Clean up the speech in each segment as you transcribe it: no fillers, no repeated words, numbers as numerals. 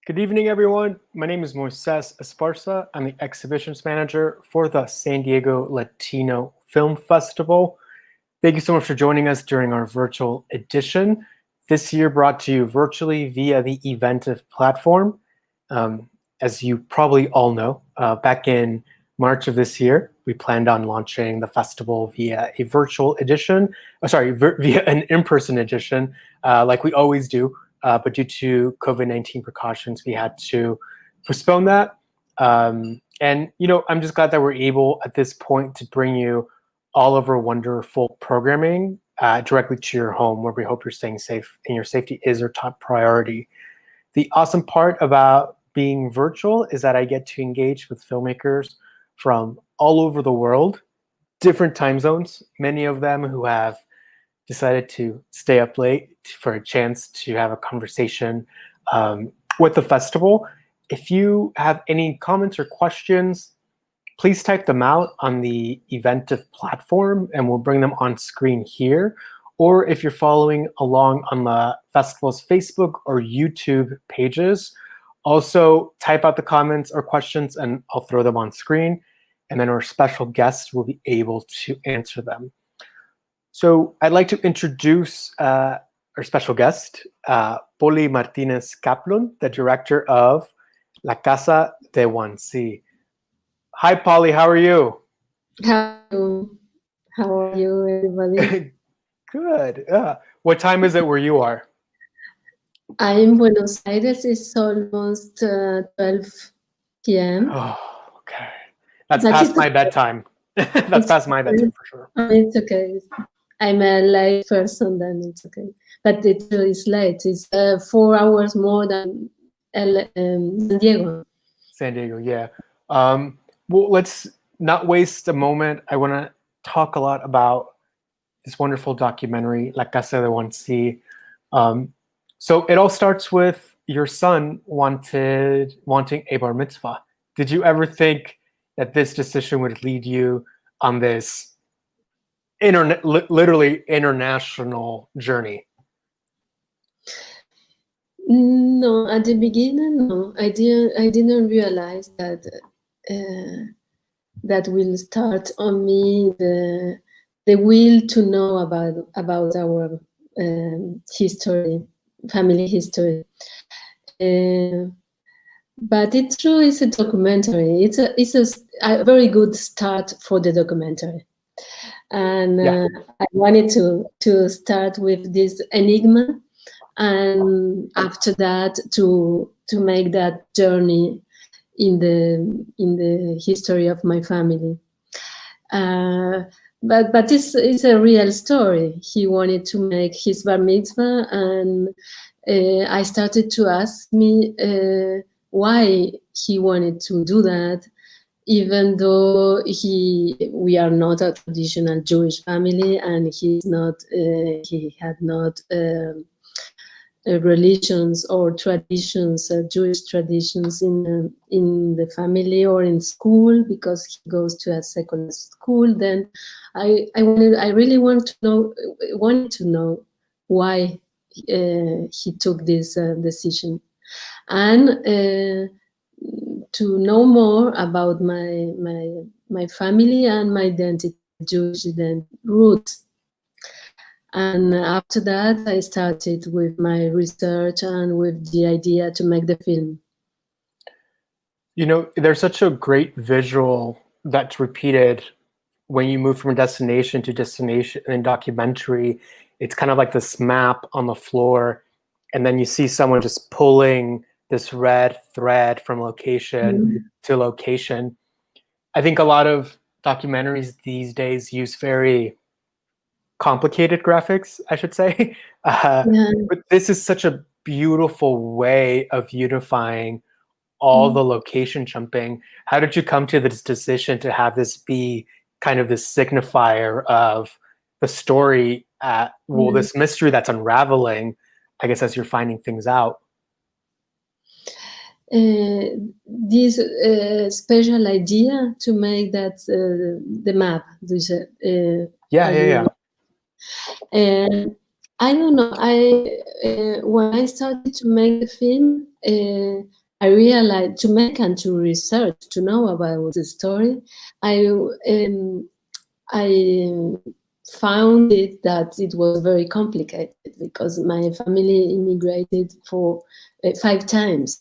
Good evening, everyone. My name is Moises Esparza. I'm the exhibitions manager for the San Diego Latino Film Festival. Thank you so much for joining us during our virtual edition. This year brought to you virtually via the Eventive platform. As you probably all know, back in March of this year, we planned on launching the festival via a virtual edition, via an in-person edition, like we always do. But due to COVID-19 precautions, we had to postpone that. And, I'm just glad that we're able at this point to bring you all of our wonderful programming directly to your home, where we hope you're staying safe and your safety is our top priority. The awesome part about being virtual is that I get to engage with filmmakers from all over the world, different time zones, many of them who have decided to stay up late for a chance to have a conversation with the festival. If you have any comments or questions, please type them out on the Eventive platform and we'll bring them on screen here. Or if you're following along on the festival's Facebook or YouTube pages, also type out the comments or questions and I'll throw them on screen. And then our special guests will be able to answer them. So I'd like to introduce our special guest, Poli Martinez Kaplun, the director of CASA de WANNSEE. Hi, Poli, how are you? How are you, everybody? Good. What time is it where you are? I'm in Buenos Aires. It's almost 12 p.m. Oh, okay. That's past my bedtime. That's past my bedtime for sure. It's okay. I'm a late person, then it's okay. But it is late. It's 4 hours more than San Diego. San Diego, yeah. Well, let's not waste a moment. I want to talk a lot about this wonderful documentary, CASA de WANNSEE. So it all starts with your son wanting a bar mitzvah. Did you ever think that this decision would lead you on this literally international journey? No, at the beginning, no. I didn't realize that that will start on me the will to know about our history, family history. But it's true, it's a documentary. It's a very good start for the documentary. And I wanted to start with this enigma, and after that to make that journey in the history of my family. But it's a real story. He wanted to make his bar mitzvah, and I started to ask me why he wanted to do that, even though we are not a traditional Jewish family, and he had not religions or traditions, Jewish traditions in the family or in school, because he goes to a secular school. Then I really wanted to know why he took this decision, and to know more about my family and my identity, Jewish roots. And after that, I started with my research and with the idea to make the film. There's such a great visual that's repeated when you move from destination to destination in documentary. It's kind of like this map on the floor, and then you see someone just pulling this red thread from location to location. I think a lot of documentaries these days use very complicated graphics, I should say. But this is such a beautiful way of unifying all the location jumping. How did you come to this decision to have this be kind of this signifier of the story, this mystery that's unraveling, I guess, as you're finding things out? This special idea to make that the map. And I don't know. When I started to make the film, I realized to make and to research, to know about the story, I found it that it was very complicated because my family immigrated for 5 times,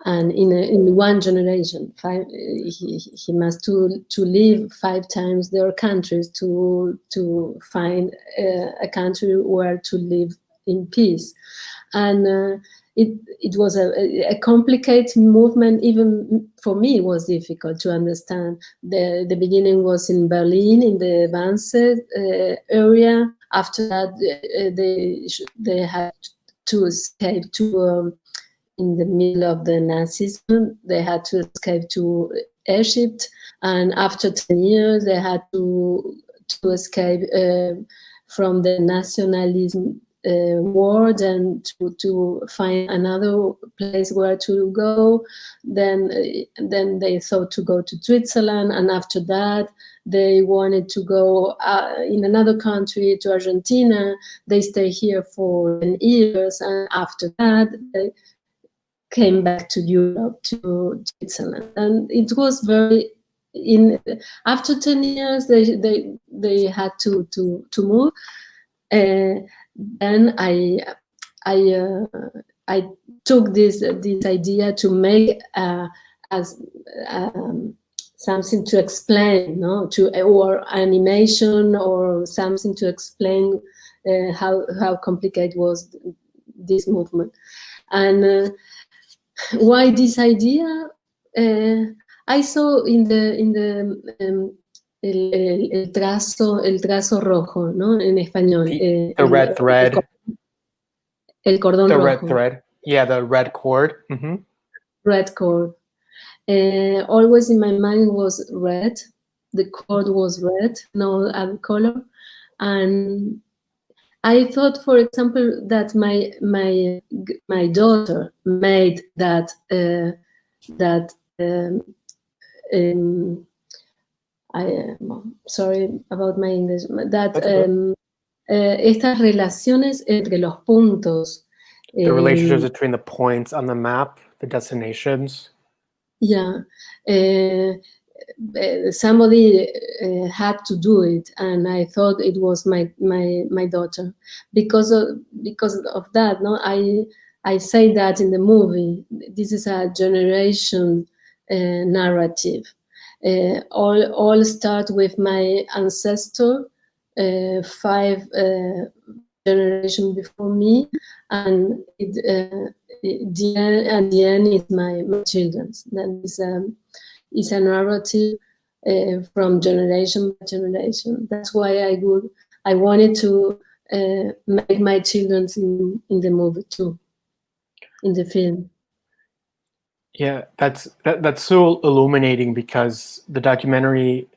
and in one generation, he must to leave 5 times their countries to find a country where to live in peace, and it was a complicated movement. Even for me, it was difficult to understand. The beginning was in Berlin, in the Wannsee area. After that, they had to escape to in the middle of the Nazism. They had to escape to Egypt, and after 10 years, they had to escape from the nationalism world and to find another place where to go. Then they thought to go to Switzerland, and after that they wanted to go in another country, to Argentina. They stay here for 10 years, and after that they came back to Europe, to Switzerland. And it was very after 10 years they had to move. Then I took this idea to make as something to explain, no, or animation or something to explain how complicated was this movement. And why this idea? I saw in the el trazo rojo, ¿no? En español. The red thread. El cordón the rojo. Red thread. Yeah, the red cord. Mm-hmm. Red cord. Always in my mind was red. The cord was red, no other color. And I thought, for example, that my daughter made that sorry about my English, that estas relaciones entre los puntos. The relationships between the points on the map, the destinations. Yeah. Somebody had to do it, and I thought it was my daughter. Because of that, no, I say that in the movie. This is a generation narrative. All start with my ancestor, 5 generations before me, and at the end is my children's. That is a narrative from generation by generation. That's why I wanted to make my children in the movie too, in the film. Yeah, that's so illuminating, because the documentary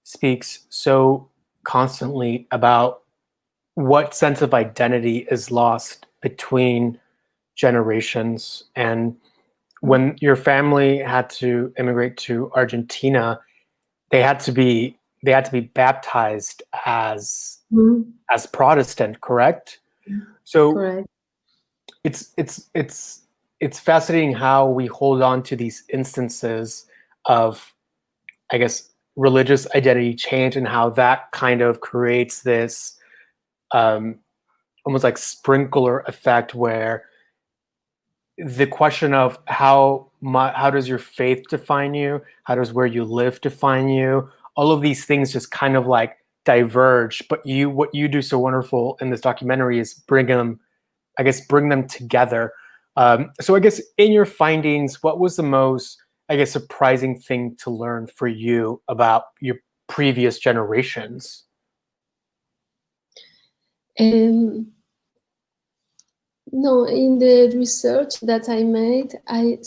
speaks so constantly about what sense of identity is lost between generations. And when your family had to immigrate to Argentina, they had to be baptized as Protestant, correct? So correct. It's fascinating how we hold on to these instances of, I guess, religious identity change, and how that kind of creates this almost like sprinkler effect, where the question of how does your faith define you, how does where you live define you, all of these things just kind of like diverge. But what you do so wonderful in this documentary is bring them together. So I guess in your findings, what was the most, I guess, surprising thing to learn for you about your previous generations? No, in the research that I made, I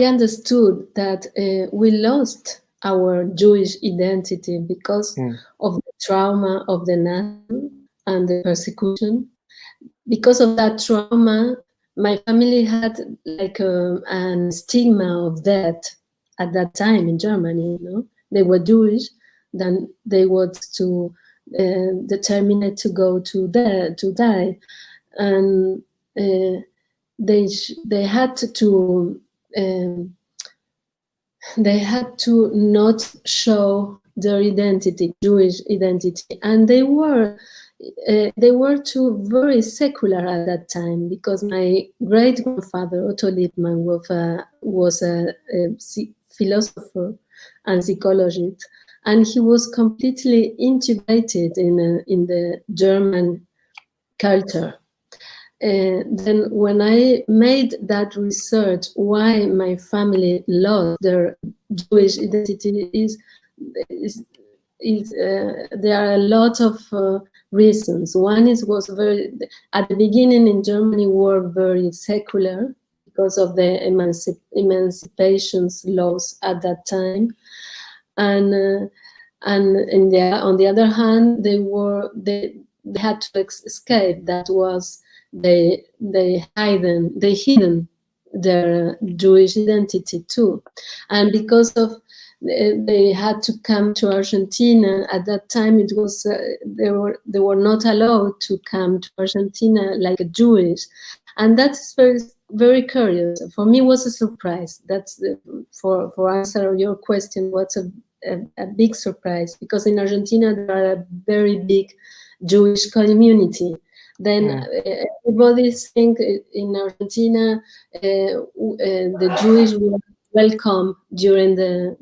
understood that we lost our Jewish identity because of the trauma of the Nazis and the persecution. Because of that trauma, my family had like a stigma of death at that time in Germany. You know, they were Jewish, then they were determined to go to die, and they had to not show their identity, Jewish identity, and they were too very secular at that time, because my great grandfather Otto Liebman was a philosopher and psychologist, and he was completely integrated in the German culture. Then when I made that research, why my family lost their Jewish identity there are a lot of reasons. One was at the beginning in Germany were very secular because of the emancipation laws at that time, and on the other hand, they had to escape. That was they hidden their Jewish identity too, and because of they had to come to Argentina. At that time, it was they were not allowed to come to Argentina like a Jewish, and that's very very curious. For me, it was a surprise. That's for answer your question. What's a big surprise, because in Argentina there are a very big Jewish community. Then everybody think in Argentina the Jewish were welcome in the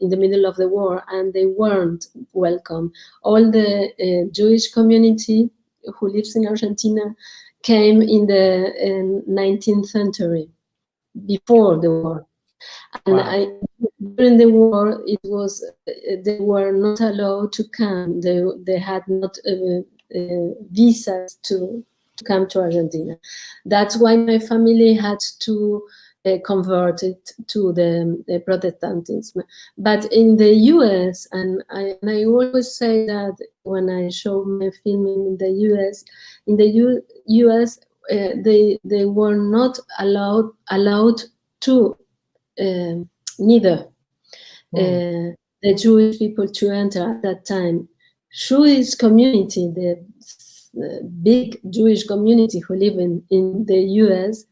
middle of the war, and they weren't welcome. All the Jewish community who lives in Argentina came in the 19th century, before the war. And Wow. During the war, it was they were not allowed to come. They had not visas to come to Argentina. That's why my family had to convert it to the Protestantism. But in the U.S., and I always say that when I show my film in the U.S., U.S. They were not allowed to neither the Jewish people to enter at that time. Jewish community, the big Jewish community who live in the U.S.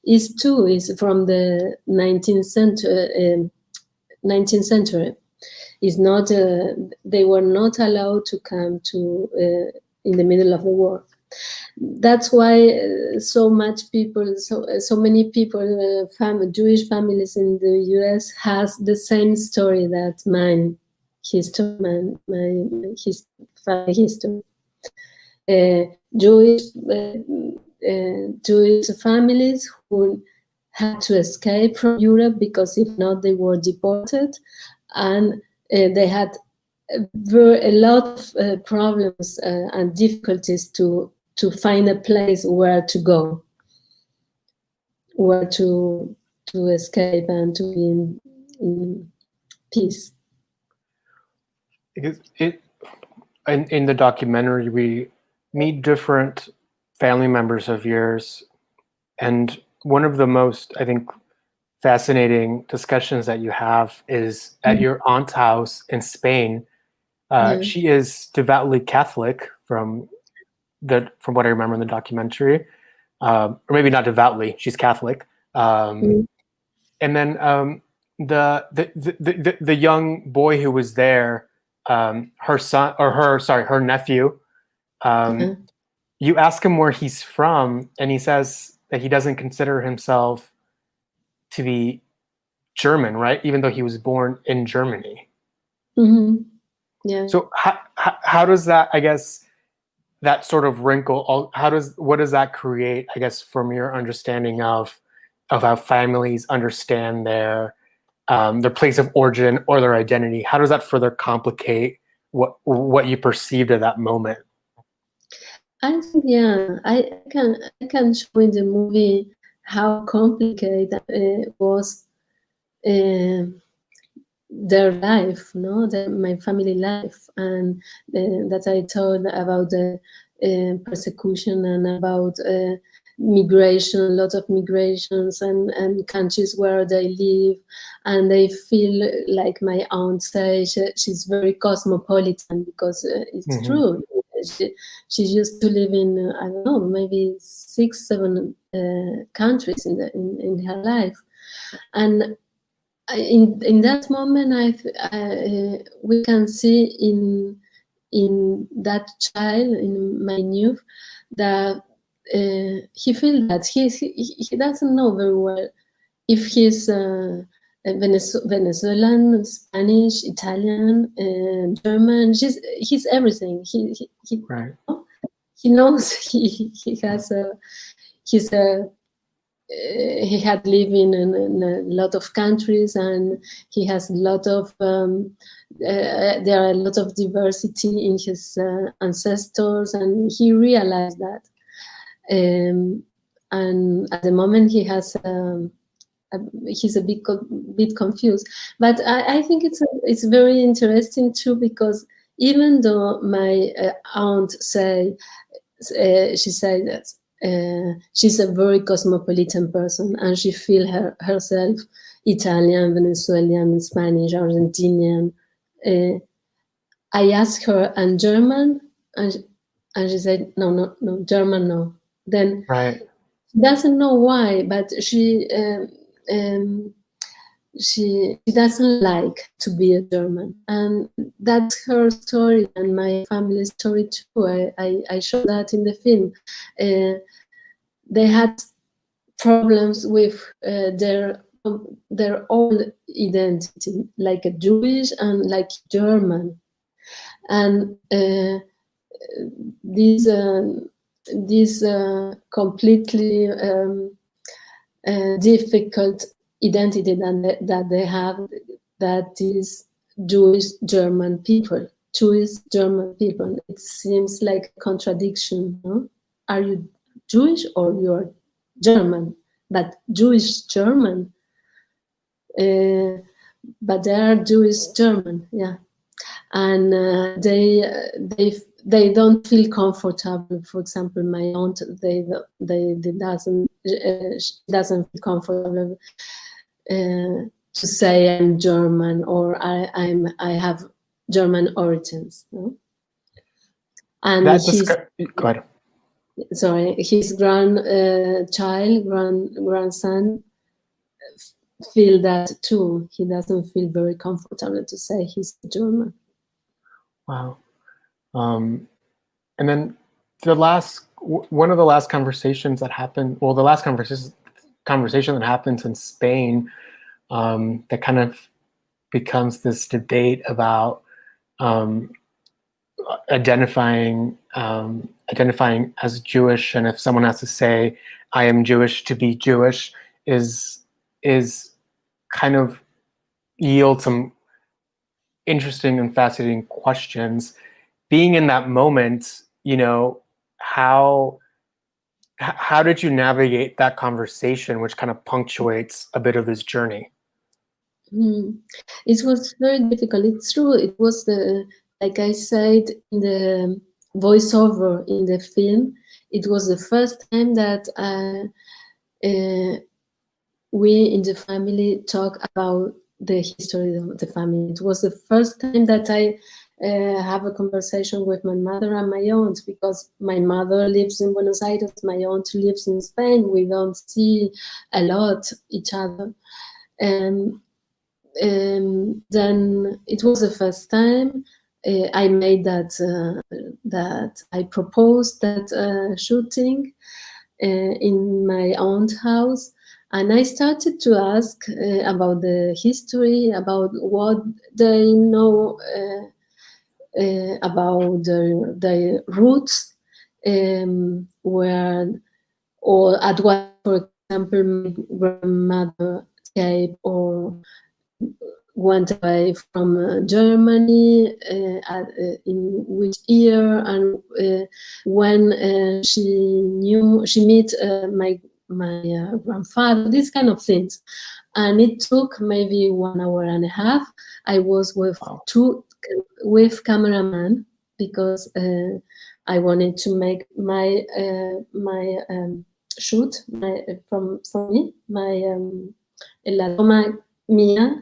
is from the 19th century. 19th century is not. They were not allowed to come to in the middle of the war. That's why so many people, Jewish families in the U.S. has the same story that mine history, his family history. Jewish families who had to escape from Europe, because if not, they were deported, and they had a lot of problems and difficulties to find a place where to go, where to escape and to be in peace. Because in the documentary, we meet different family members of yours, and one of the most, I think, fascinating discussions that you have is at your aunt's house in Spain. She is devoutly Catholic from what I remember in the documentary, or maybe not devoutly. She's Catholic, and then the young boy who was there, her nephew. You ask him where he's from, and he says that he doesn't consider himself to be German, right? Even though he was born in Germany. Yeah. So how does that, I guess, that sort of wrinkle, what does that create, I guess, from your understanding of how families understand their place of origin or their identity? How does that further complicate what you perceived at that moment? I think, I can show in the movie how complicated it was their life, my family life, and that I told about the persecution and about migration, a lot of migrations, and countries where they live, and they feel like my aunt says she's very cosmopolitan, because it's true. she used to live in I don't know, maybe 6, 7 countries in her life, and in that moment, we can see in that child, in my youth, that he feels that he doesn't know very well if he's Venezuelan, Spanish, Italian, German. He's everything. Right. He knows he has he had lived in a lot of countries, and he has a lot of there are a lot of diversity in his ancestors, and he realized that. And at the moment, he's a bit confused. But I think it's very interesting too, because even though my aunt she said that she's a very cosmopolitan person, and she feels herself Italian, Venezuelan, Spanish, Argentinian. I asked her, and German, and she said, no, German, no. Then right. She doesn't know why, but she doesn't like to be a German, and that's her story and my family story too. I show that in the film. They had problems with their own identity, like a Jewish and like German, and these completely difficult identity that they have, that is Jewish German people. It seems like a contradiction, no? Are you Jewish or you're German? But Jewish German, but they are Jewish German, yeah. And they don't feel comfortable. For example, my aunt, she doesn't feel comfortable to say I'm German, or I have German origins. No? And go ahead. Sorry, his grandson feel that too. He doesn't feel very comfortable to say he's German. Wow. And then one of the last conversations that happened, well, the last conversation that happens in Spain, that kind of becomes this debate about identifying as Jewish, and if someone has to say I am Jewish to be Jewish, is kind of yield some interesting and fascinating questions. Being in that moment, you know, how did you navigate that conversation, which kind of punctuates a bit of this journey? It was very difficult. It's true. It was like I said in the voiceover in the film, it was the first time that we in the family talk about the history of the family. It was the first time that I have a conversation with my mother and my aunt, because my mother lives in Buenos Aires, my aunt lives in Spain. We don't see a lot each other. And then it was the first time I made that I proposed that shooting in my aunt's house, and I started to ask about the history, about what they know about the roots, where or at what, for example, my grandmother escaped or went away from Germany, in which year, and when she met my grandfather, these kind of things. And it took maybe 1 hour and a half. I was with cameraman, because I wanted to make my shoot from me, la toma mía,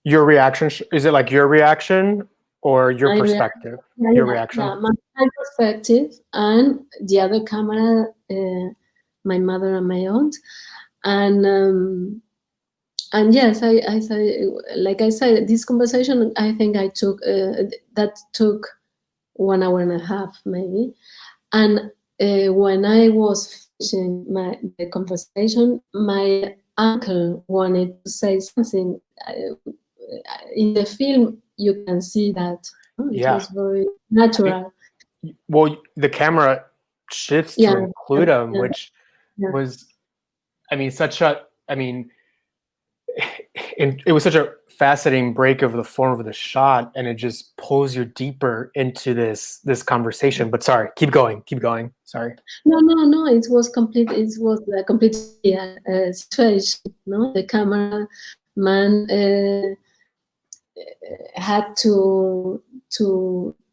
Your reaction, is it like your reaction or your My perspective, yeah, your yeah, reaction? yeah, my perspective, and the other camera, my mother and my aunt, and yes, I say, like I said, this conversation, I think I took that took 1 hour and a half maybe, and when I was finishing the conversation, my uncle wanted to say something. In the film, you can see that it Yeah. was very natural. Well, the camera shifts to Yeah, include him, yeah, which yeah. was, such a, it was such a fascinating break of the form of the shot, and it just pulls you deeper into this conversation. But sorry, keep going. Sorry. No. It was complete. It was a complete situation. No, the cameraman had to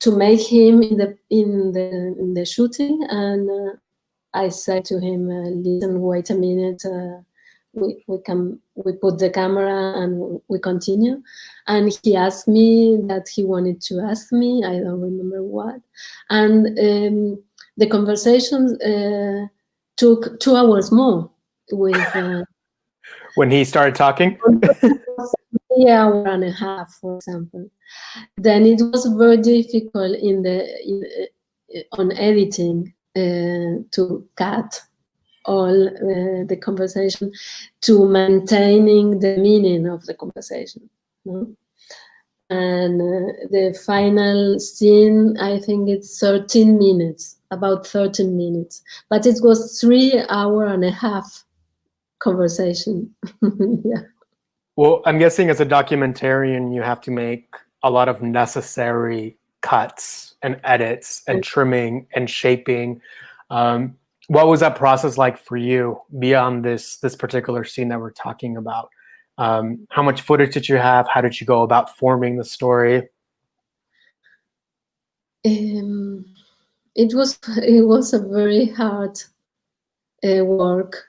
make him in the shooting, and I said to him, "Listen, wait a minute. We put the camera and we continue." And he asked me that he wanted to ask me. I don't remember what, and the conversation took 2 hours more with. When he started talking. 3 hour and a half, for example. Then it was very difficult on editing to cut all the conversation, to maintaining the meaning of the conversation. No? And the final scene, I think it's 13 minutes, about 13 minutes, but it was 3 hour and a half conversation. Yeah. Well, I'm guessing as a documentarian, you have to make a lot of necessary cuts and edits and trimming and shaping. What was that process like for you beyond this particular scene that we're talking about? How much footage did you have? How did you go about forming the story? It was a very hard work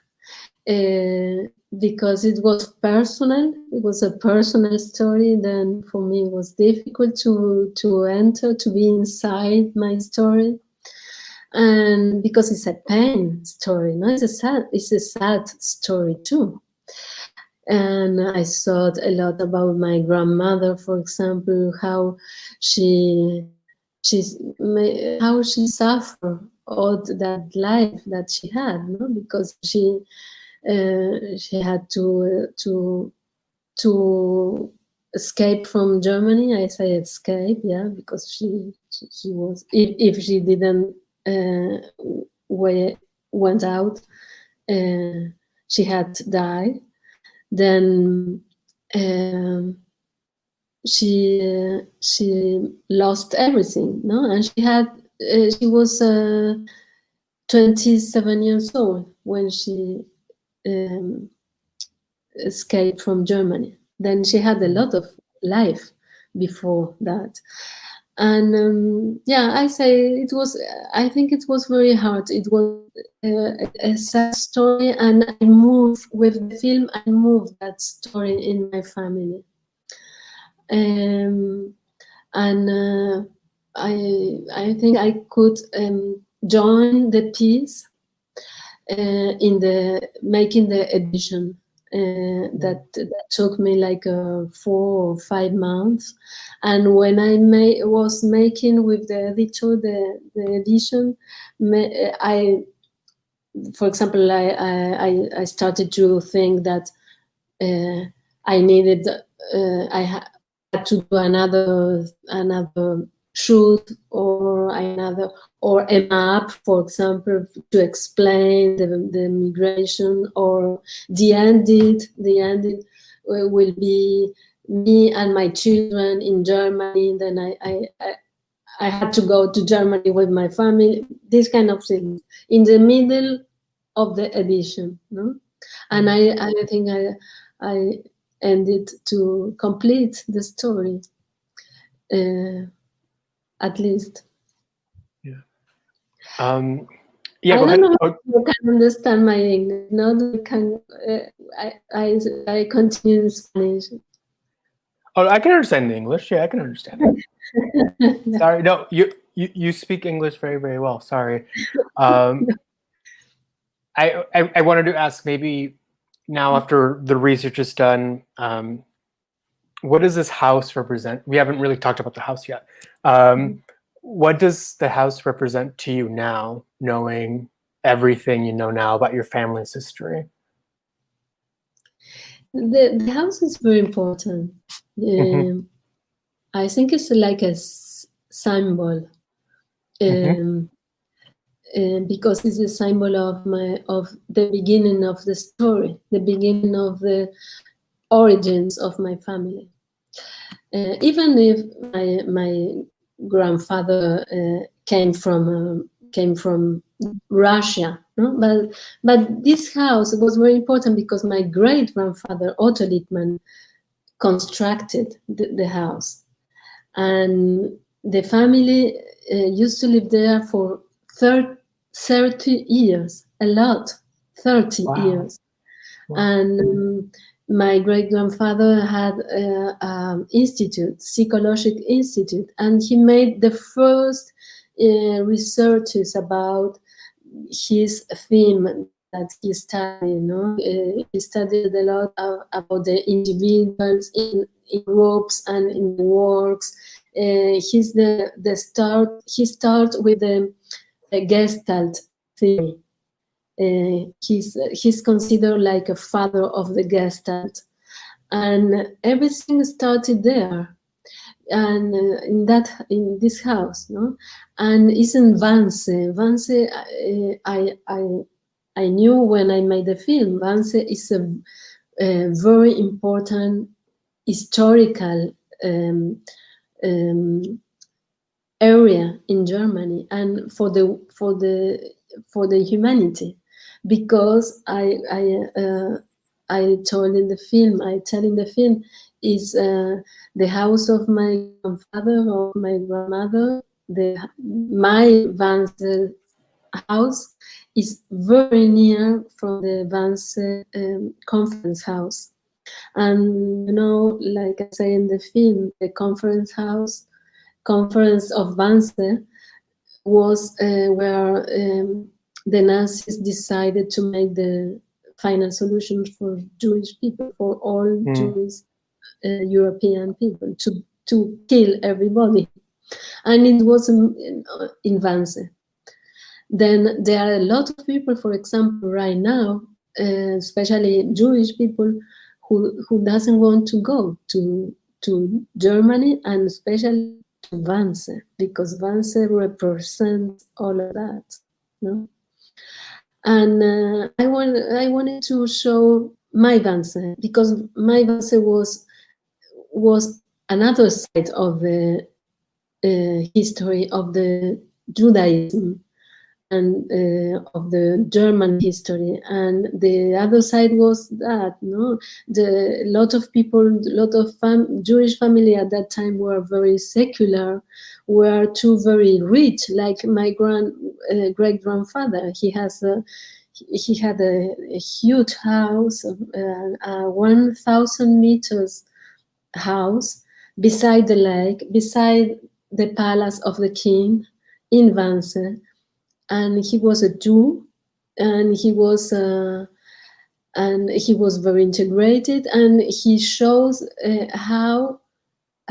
because it was personal. It was a personal story. Then for me, it was difficult to enter, to be inside my story, and because it's a pain story, no, it's a sad story too. And I thought a lot about my grandmother, for example, how she suffered all that life that she had, no? Because she had to escape from Germany. I say escape, yeah, because she was, if she didn't went out, she had died. Then she lost everything, no, and she was 27 years old when she escaped from Germany. Then she had a lot of life before that. And yeah, I think it was very hard. It was a sad story, and I moved with the film. I moved that story in my family, and I think I could join the piece in the making the edition. That took me like 4 or 5 months, and when I was making with the editor the edition, for example, I started to think that I needed I had to do another shoot or a map, for example, to explain the migration, or the ending will be me and my children in Germany. Then I had to go to Germany with my family, this kind of thing, in the middle of the edition, no? And I think I ended to complete the story, at least. Yeah. I Go don't ahead. know if you can understand my English. No, I continue in Spanish. Oh, I can understand the English. Yeah, I can understand it. Sorry, no, you speak English very, very well. Sorry. Um, I wanted to ask, maybe now after the research is done, what does this house represent? We haven't really talked about the house yet. What does the house represent to you now, knowing everything you know now about your family's history? The house is very important. I think it's like a symbol, because it's a symbol of the beginning of the story, the beginning of the origins of my family. Even if my grandfather came from Russia, no? But this house was very important because my great grandfather Otto Littmann constructed the house, and the family used to live there for 30 years, a lot, 30 years. Wow. And my great-grandfather had an institute, psychological institute, and he made the first researches about his theme that he studied. He studied a lot about the individuals in groups and in works. He started with the Gestalt theory. He's considered like a father of the Gestalt, and everything started there, and in this house, no. And it's in Wannsee. Wannsee, I knew when I made the film. Wannsee is a very important historical area in Germany, and for the humanity, because I tell in the film is the house of my grandfather or my grandmother. My Wannsee house is very near from the Wannsee conference house, and like I say in the film, the conference of Wannsee was where the Nazis decided to make the final solution for Jewish people, for all Jewish European people, to kill everybody. And it was in Wannsee. Then there are a lot of people, for example, right now, especially Jewish people, who doesn't want to go to Germany, and especially to Wannsee, because Wannsee represents all of that, no? And I wanted to show my Wannsee, because my Wannsee was another side of the history of the Judaism and of the German history, and the other side was that, no, a lot of Jewish family at that time were very secular, were too very rich, like my great grandfather. He had a huge house, a 1,000 meters house beside the lake, beside the palace of the king in Wannsee. And he was a Jew, and he was very integrated, and he shows how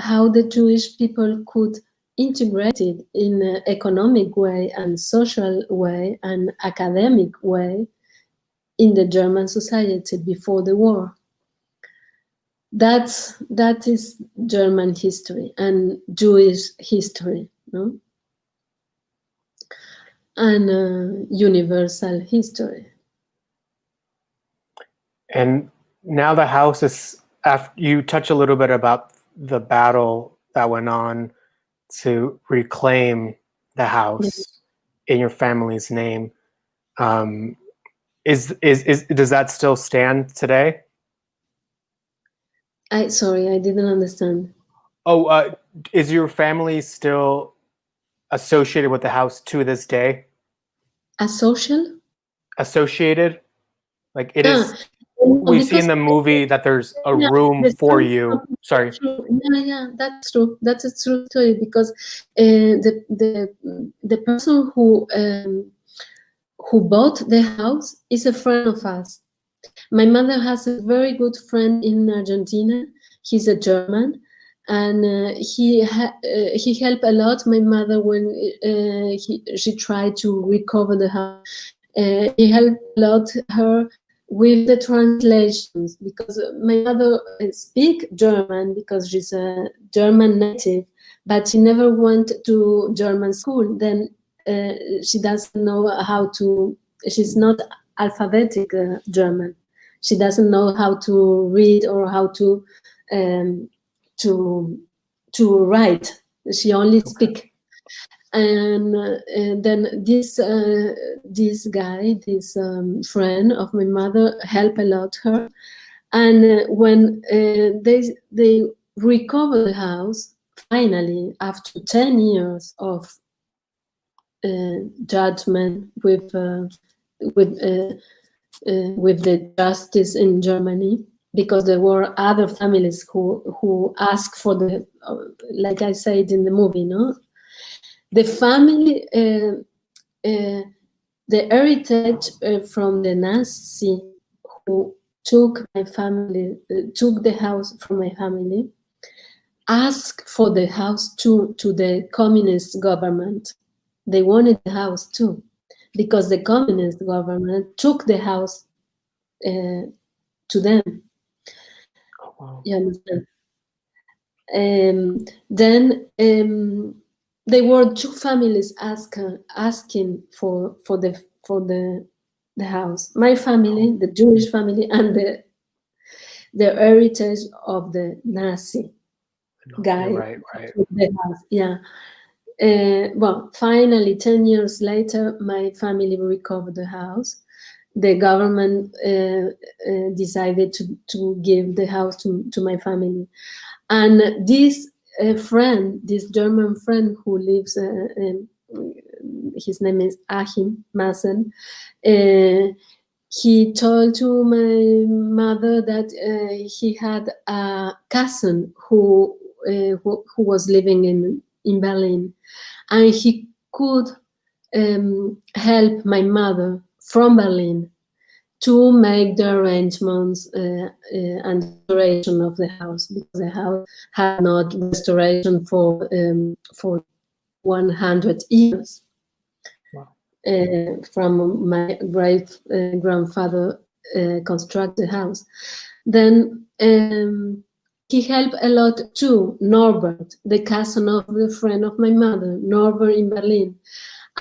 the Jewish people could integrate it in an economic way and social way and academic way in the German society before the war. That is German history and Jewish history, no? And universal history. And now the house is, after you touch a little bit about the battle that went on to reclaim the house in your family's name. Does that still stand today? Sorry, I didn't understand. Oh, is your family still associated with the house to this day? A social? Associated? Like it is? we see in the movie that there's a room for you. Sorry. Yeah, that's true. That's a true story, because the person who bought the house is a friend of us. My mother has a very good friend in Argentina. He's a German, and he helped a lot my mother when she tried to recover the house. He helped a lot her with the translations, because my mother speaks German because she's a German native, but she never went to German school. Then she doesn't know how to. She's not alphabetic German. She doesn't know how to read or how to write. She only speak. And then this guy, this friend of my mother, helped a lot her. And when they recover the house, finally, after 10 years of judgment with the justice in Germany, because there were other families who asked for the, like I said in the movie, no. The family, the heritage from the Nazi who took my family, took the house from my family, asked for the house to the communist government. They wanted the house too, because the communist government took the house to them. Oh, wow. You understand? Then there were two families asking for the house. My family, the Jewish family, and the heritage of the Nazi guy. Right. The house. Yeah. Well, finally, 10 years later, my family recovered the house. The government decided to give the house to my family. And this friend, this German friend who lives, his name is Achim Massen, he told to my mother that he had a cousin who was living in Berlin, and he could help my mother from Berlin to make the arrangements and restoration of the house, because the house had not restoration for 100 years. Wow. From my great grandfather construct the house. Then he helped a lot too, Norbert, the cousin of the friend of my mother, Norbert in Berlin.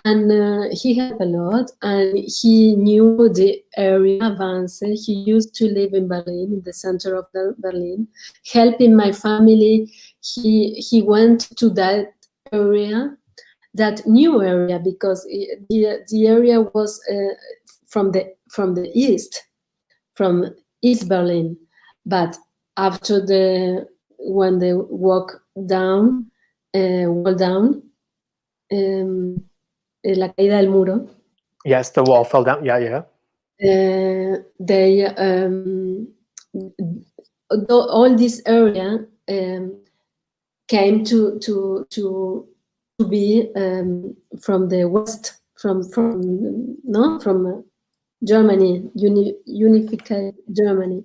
And he helped a lot, and he knew the area, Wannsee. He used to live in Berlin, in the center of Berlin, helping my family. He went to that area, that new area, because the area was from the east, from East Berlin. But after when they walk down, la caída del muro. Yes, the wall fell down. Yeah. They all this area came to be from the west, from Germany, unified Germany.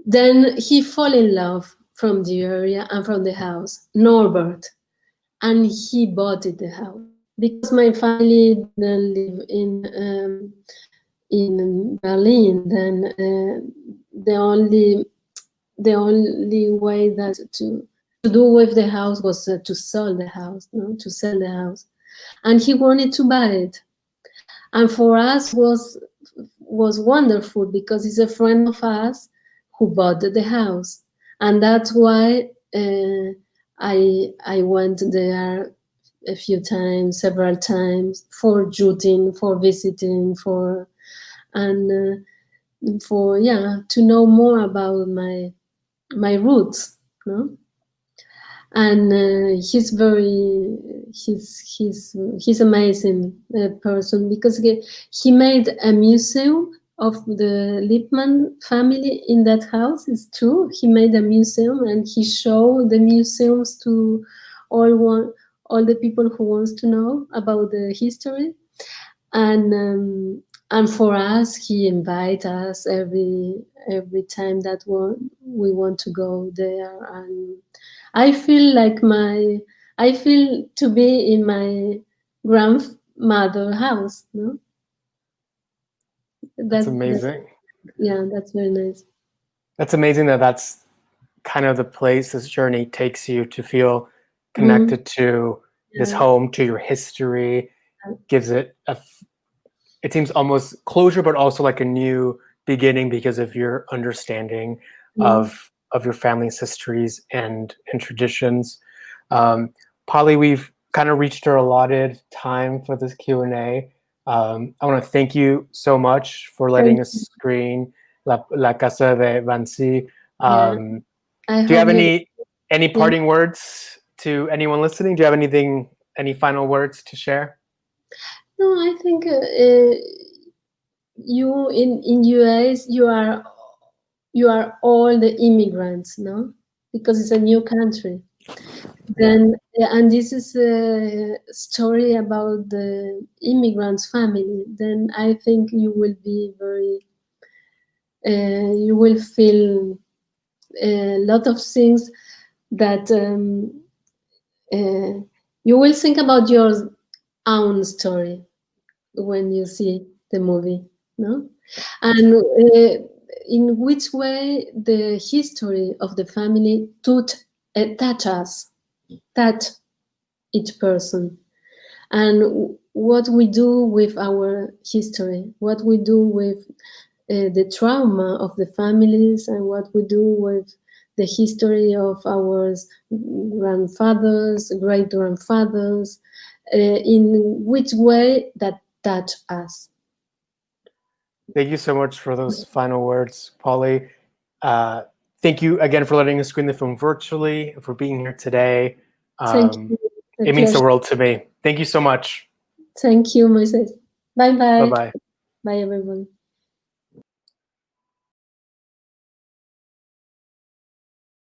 Then he fell in love from the area and from the house, Norbert, and he bought the house. Because my family didn't live in Berlin, then the only way that to do with the house was to sell the house, to sell the house, and he wanted to buy it, and for us was wonderful, because he's a friend of us who bought the house, and that's why I went there a few times, several times, for shooting, for visiting, to know more about my roots, no? And he's amazing person, because he made a museum of the Lippmann family in that house. It's true. He made a museum and he showed the museums to all the people who wants to know about the history. And for us, he invite us every time that we want to go there. And I feel to be in my grandmother house. No, That's amazing. Yeah, that's very nice. That's amazing that that's kind of the place this journey takes you to feel connected to this home, to your history, gives it it seems almost closure, but also like a new beginning because of your understanding of your family's histories and traditions. Poli, we've kind of reached our allotted time for this Q&A. I want to thank you so much for letting us screen La Casa de Wannsee. Do you have any parting words to anyone listening? Do you have any final words to share? No, I think you in US you are all the immigrants, no? Because it's a new country. Then and this is a story about the immigrants' family. Then I think you will be very. You will feel a lot of things that you will think about your own story when you see the movie, no? And in which way the history of the family touch each person, and what we do with our history, what we do with the trauma of the families, and what we do with the history of our grandfathers, great-grandfathers, in which way that touch us. Thank you so much for those final words, Poli. Thank you again for letting us screen the film virtually, for being here today. Thank you. It means the world to me. Thank you so much. Thank you, Moises. Bye-bye. Bye-bye. Bye, everyone.